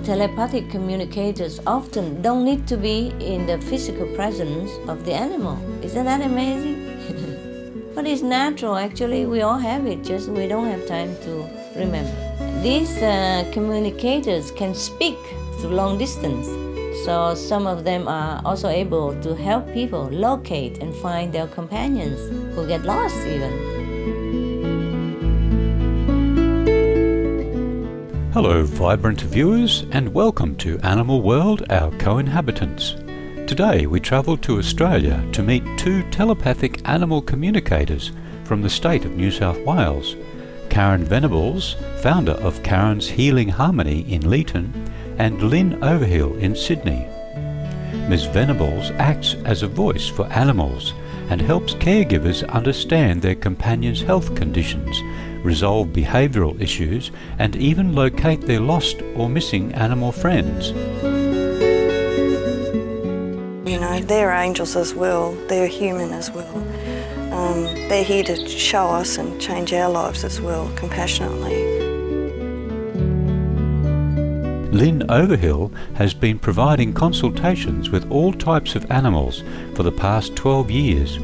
telepathic communicators often don't need to be in the physical presence of the animal. Isn't that amazing? But it's natural, actually. We all have it, just we don't have time to remember. These communicators can speak to long distance. So some of them are also able to help people locate and find their companions who get lost even. Hello vibrant viewers, and welcome to Animal World, our co-inhabitants. Today we travel to Australia to meet two telepathic animal communicators from the state of New South Wales, Karen Venables, founder of Karen's Healing Harmony in Leeton, and Lynn Overhill in Sydney. Ms. Venables acts as a voice for animals and helps caregivers understand their companions' health conditions, resolve behavioural issues, and even locate their lost or missing animal friends. You know, they're angels as well, they're human as well. They're here to show us and change our lives as well, compassionately. Lynn Overhill has been providing consultations with all types of animals for the past 12 years.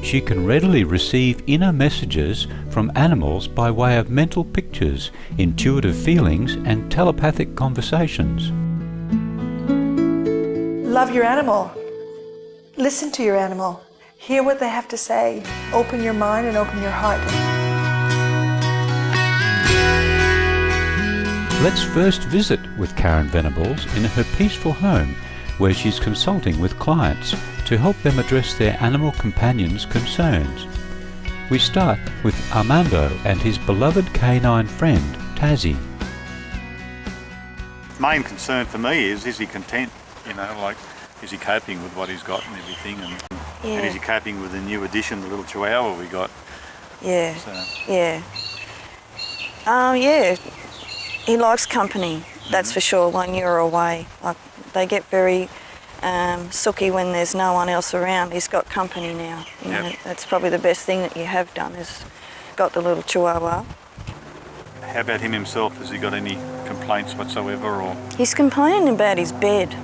She can readily receive inner messages from animals by way of mental pictures, intuitive feelings, and telepathic conversations. Love your animal. Listen to your animal. Hear what they have to say. Open your mind and open your heart. Let's first visit with Karen Venables in her peaceful home, where she's consulting with clients to help them address their animal companions' concerns. We start with Armando and his beloved canine friend, Tassie. The main concern for me is he content? You know, like, is he coping with what he's got and everything? And is he coping with the new addition, the little chihuahua we got? Yeah, So. yeah. Yeah. He likes company, that's for sure, when you're away. Like, they get very sooky when there's no one else around. He's got company now. You know, that's probably the best thing that you have done, is got the little chihuahua. How about him himself? Has he got any complaints whatsoever? Or He's complaining about his bed.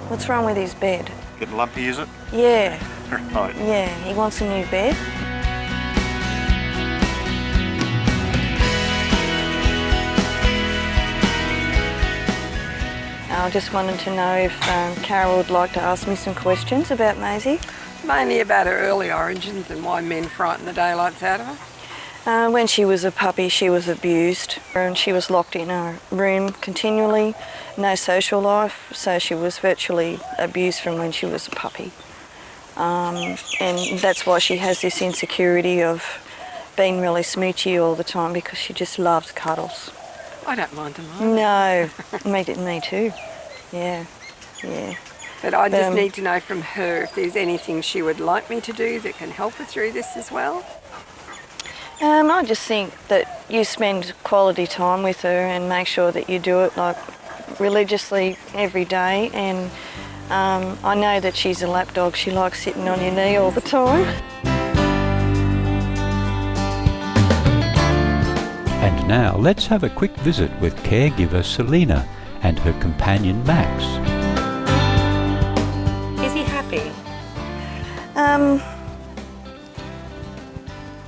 What's wrong with his bed? getting lumpy, is it? Yeah. Right. Yeah, he wants a new bed. I just wanted to know if Carol would like to ask me some questions about Maisie. Mainly about her early origins and why men frighten the daylights out of her. When she was a puppy, she was abused and she was locked in her room continually, no social life, so she was virtually abused from when she was a puppy. And that's why she has this insecurity of being really smoochy all the time, because she just loves cuddles. I don't mind them either. No, me too. Yeah. But I just need to know from her if there's anything she would like me to do that can help her through this as well. I just think that you spend quality time with her and make sure that you do it like religiously every day. And I know that she's a lapdog. She likes sitting on your knee all the time. And now let's have a quick visit with caregiver Selena and her companion Max. Is he happy?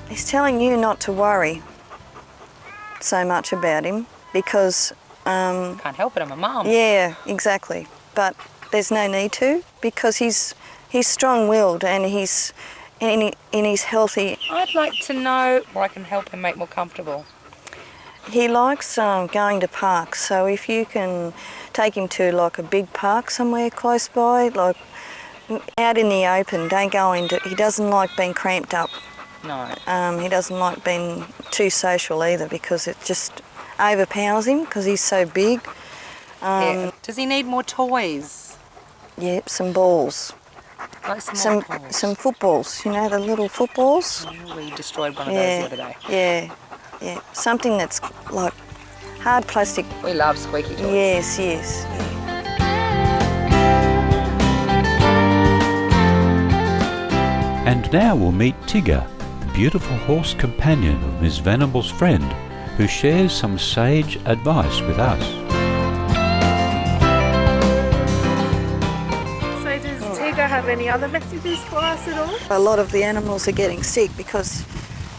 He's telling you not to worry so much about him because... Can't help it, I'm a mum. Yeah, exactly. But there's no need to, because he's strong-willed and he's healthy. I'd like to know where I can help him make more comfortable. He likes going to parks, so if you can take him to like a big park somewhere close by, like out in the open, don't go into... He doesn't like being cramped up. No. He doesn't like being too social either, because it just overpowers him because he's so big. Yeah. Does he need more toys? Yeah, some balls. Like some footballs, you know, the little footballs? Yeah, we destroyed one of those the other day. Yeah. Something that's like hard plastic. We love squeaky toys. Yes. Yeah. And now we'll meet Tigger, the beautiful horse companion of Ms. Venable's friend, who shares some sage advice with us. any other messages for us at all? A lot of the animals are getting sick because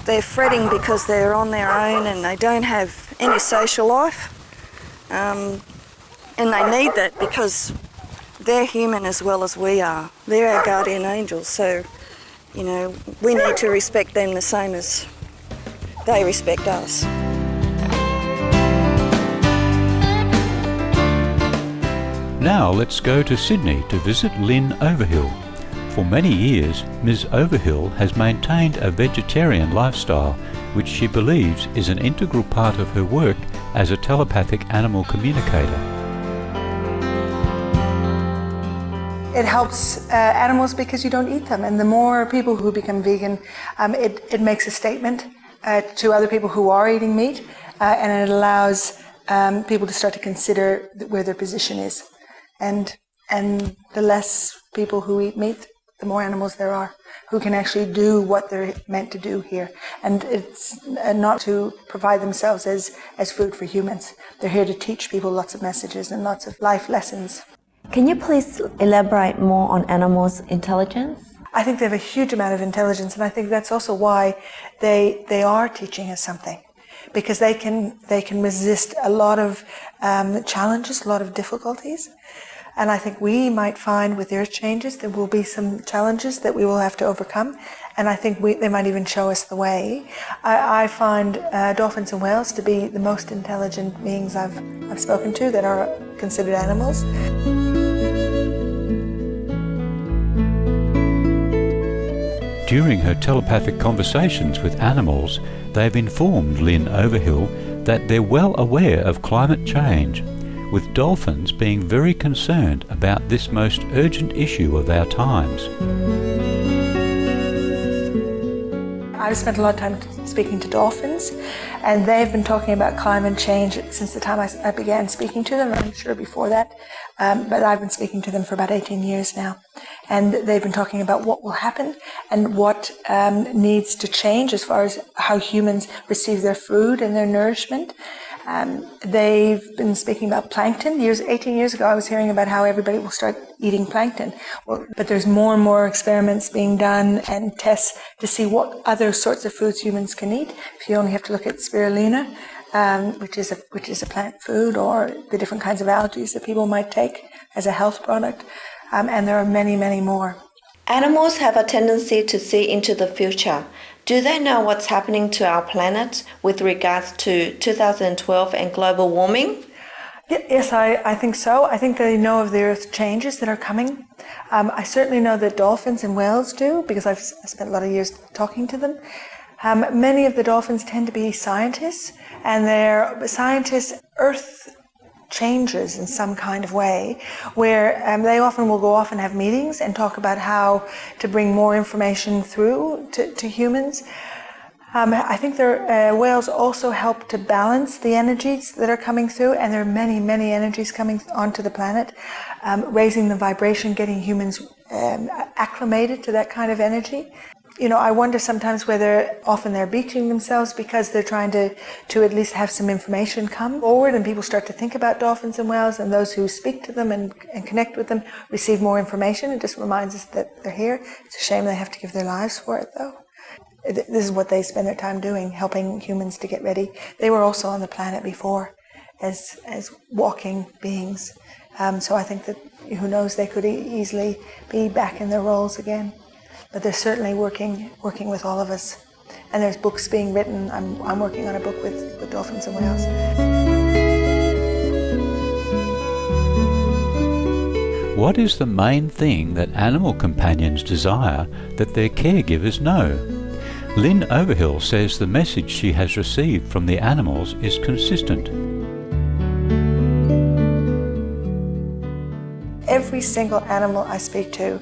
they're fretting because they're on their own and they don't have any social life. And they need that because they're human as well as we are. They're our guardian angels, so, you know, we need to respect them the same as they respect us. Now let's go to Sydney to visit Lynn Overhill. For many years, Ms. Overhill has maintained a vegetarian lifestyle, which she believes is an integral part of her work as a telepathic animal communicator. It helps animals because you don't eat them, and the more people who become vegan, it makes a statement to other people who are eating meat, and it allows people to start to consider where their position is. And the less people who eat meat, the more animals there are who can actually do what they're meant to do here. And it's not to provide themselves as food for humans. They're here to teach people lots of messages and lots of life lessons. Can you please elaborate more on animals' intelligence? I think they have a huge amount of intelligence, and I think that's also why they are teaching us something, because they can resist a lot of challenges, a lot of difficulties. And I think we might find with their changes there will be some challenges that we will have to overcome, and I think they might even show us the way. I find dolphins and whales to be the most intelligent beings I've spoken to that are considered animals. During her telepathic conversations with animals, they've informed Lynn Overhill that they're well aware of climate change, with dolphins being very concerned about this most urgent issue of our times. I've spent a lot of time speaking to dolphins, and they've been talking about climate change since the time I began speaking to them. I'm sure before that, but I've been speaking to them for about 18 years now. And they've been talking about what will happen and what needs to change as far as how humans receive their food and their nourishment. They've been speaking about plankton. 18 years ago, I was hearing about how everybody will start eating plankton. Well, but there's more and more experiments being done and tests to see what other sorts of foods humans can eat. If you only have to look at spirulina, which is a plant food, or the different kinds of algae that people might take as a health product. And there are many, many more. Animals have a tendency to see into the future. Do they know what's happening to our planet with regards to 2012 and global warming? Yes, I think so. I think they know of the Earth changes that are coming. I certainly know that dolphins and whales do, because I've spent a lot of years talking to them. Many of the dolphins tend to be scientists, and they're scientists, Earth changes in some kind of way, where they often will go off and have meetings and talk about how to bring more information through to humans. I think their whales also help to balance the energies that are coming through, and there are many, many energies coming onto the planet, raising the vibration, getting humans acclimated to that kind of energy. You know, I wonder sometimes whether often they're beaching themselves because they're trying to at least have some information come forward, and people start to think about dolphins and whales, and those who speak to them and connect with them receive more information. It just reminds us that they're here. It's a shame they have to give their lives for it, though. This is what they spend their time doing, helping humans to get ready. They were also on the planet before as walking beings. So I think that, who knows, they could easily be back in their roles again. But they're certainly working with all of us. And there's books being written. I'm working on a book with dolphins and whales. What is the main thing that animal companions desire that their caregivers know? Lynn Overhill says the message she has received from the animals is consistent. Every single animal I speak to,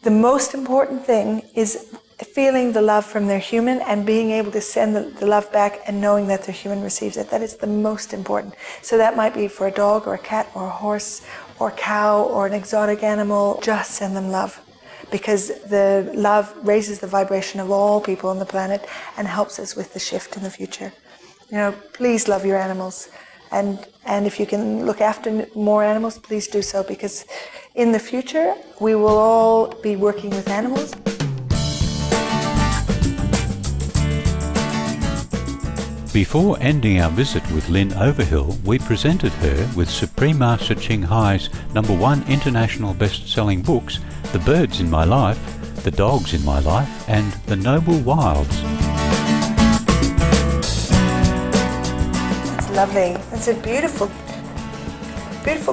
the most important thing is feeling the love from their human and being able to send the love back and knowing that their human receives it. That is the most important. So that might be for a dog or a cat or a horse or a cow or an exotic animal. Just send them love, because the love raises the vibration of all people on the planet and helps us with the shift in the future. You know, please love your animals. And if you can look after more animals, please do so, because in the future we will all be working with animals. Before ending our visit with Lynn Overhill, we presented her with Supreme Master Ching Hai's #1 international best-selling books, The Birds in My Life, The Dogs in My Life, and The Noble Wilds. That's lovely. That's a beautiful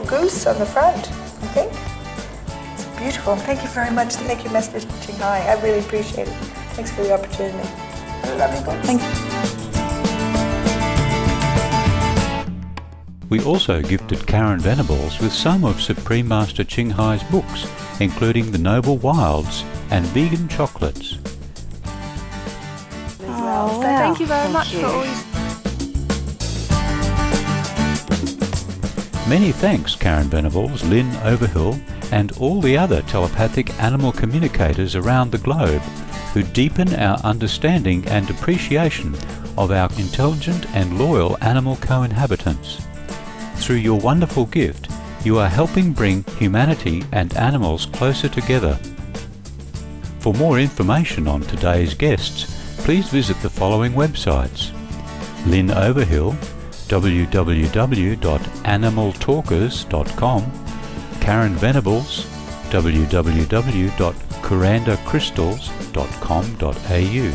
goose on the front, I think. It's beautiful. Thank you very much. Thank you, Master Ching Hai. I really appreciate it. Thanks for the opportunity. I love you. Thank you. We also gifted Karen Venables with some of Supreme Master Ching Hai's books, including The Noble Wilds and Vegan Chocolates. So thank you very much for all Many thanks, Karen Venables, Lynn Overhill, and all the other telepathic animal communicators around the globe who deepen our understanding and appreciation of our intelligent and loyal animal co-inhabitants. Through your wonderful gift, you are helping bring humanity and animals closer together. For more information on today's guests, please visit the following websites: Lynn Overhill, www.animaltalkers.com, Karen Venables, www.kurandacrystals.com.au.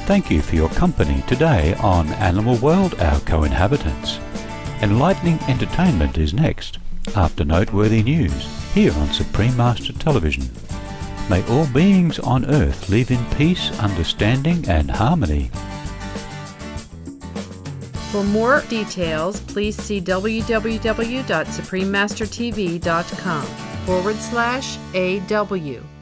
Thank you for your company today on Animal World, Our Co-Inhabitants. Enlightening entertainment is next, after noteworthy news, here on Supreme Master Television. May all beings on earth live in peace, understanding and harmony. For more details, please see www.suprememastertv.com/AW.